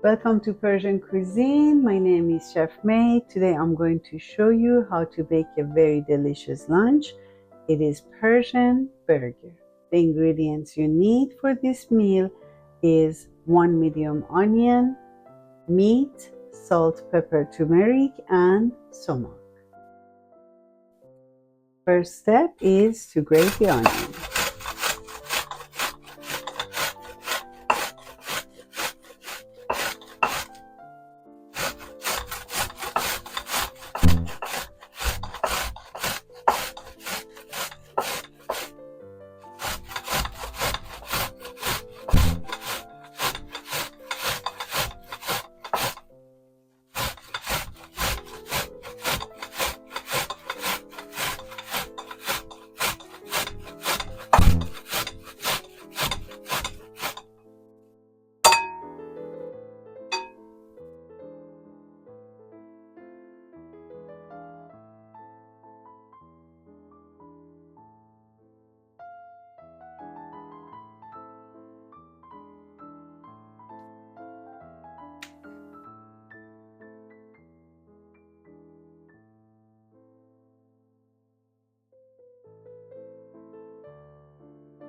Welcome to Persian cuisine. My name is Chef May. Today I'm going to show you how to bake a very delicious lunch. It is Persian burger. The ingredients you need for this meal is 1 medium onion, meat, salt, pepper, turmeric, and sumac. First step is to grate the onion.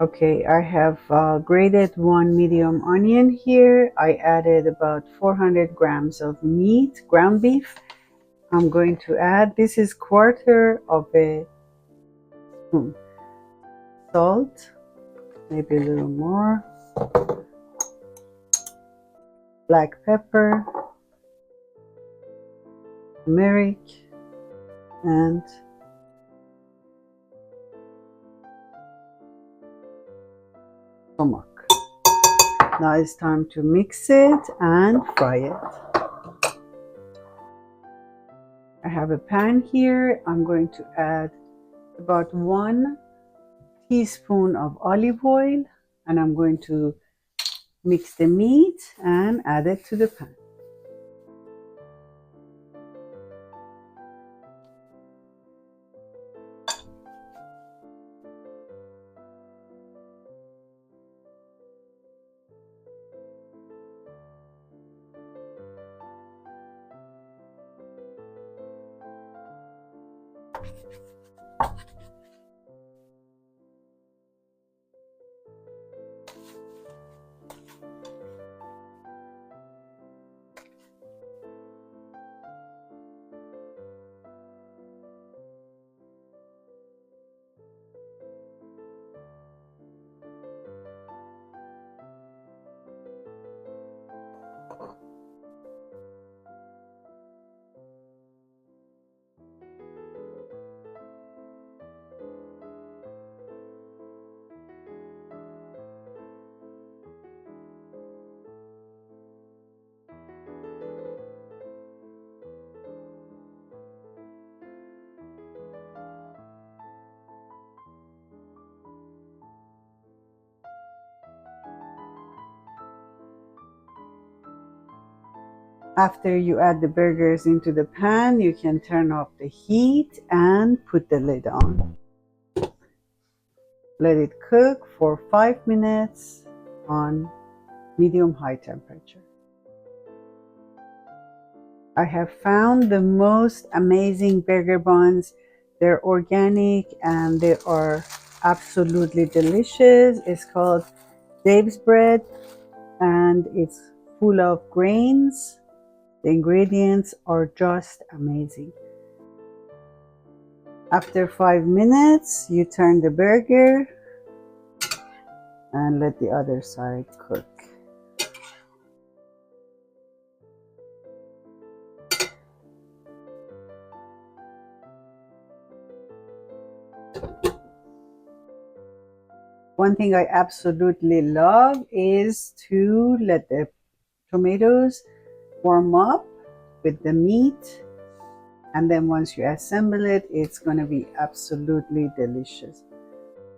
Okay, I have grated 1 medium onion here. I added about 400 grams of meat, ground beef. I'm going to add, this is quarter of a spoon. Salt, maybe a little more. Black pepper, turmeric, and sumac. Now it's time to mix it and fry it. I have a pan here. I'm going to add about 1 teaspoon of olive oil, and I'm going to mix the meat and add it to the pan. After you add the burgers into the pan, you can turn off the heat and put the lid on. Let it cook for 5 minutes on medium-high temperature. I have found the most amazing burger buns. They're organic and they are absolutely delicious. It's called Dave's bread and it's full of grains. The ingredients are just amazing. After 5 minutes, you turn the burger and let the other side cook. One thing I absolutely love is to let the tomatoes warm up with the meat, and then once you assemble it, it's going to be absolutely delicious.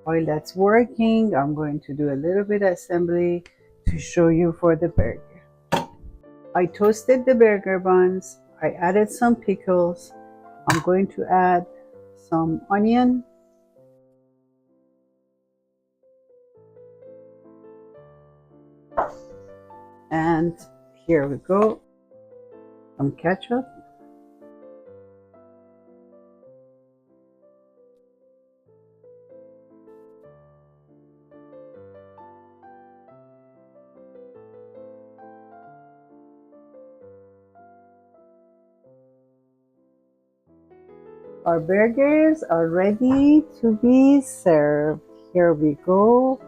While that's working, I'm going to do a little bit of assembly to show you for the burger. I toasted the burger buns. I added some pickles. I'm going to add some onion, and Here we go. Some ketchup. Our burgers are ready to be served. Here we go.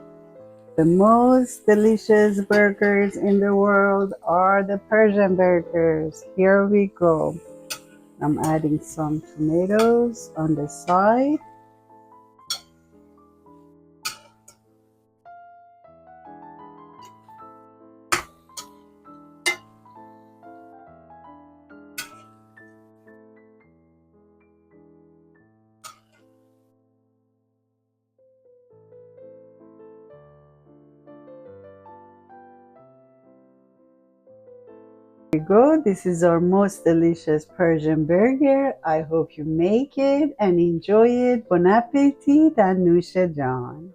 The most delicious burgers in the world are the Persian burgers. Here we go. I'm adding some tomatoes on the side. Here we go. This is our most delicious Persian burger. I hope you make it and enjoy it. Bon appetit and Nusha Jan.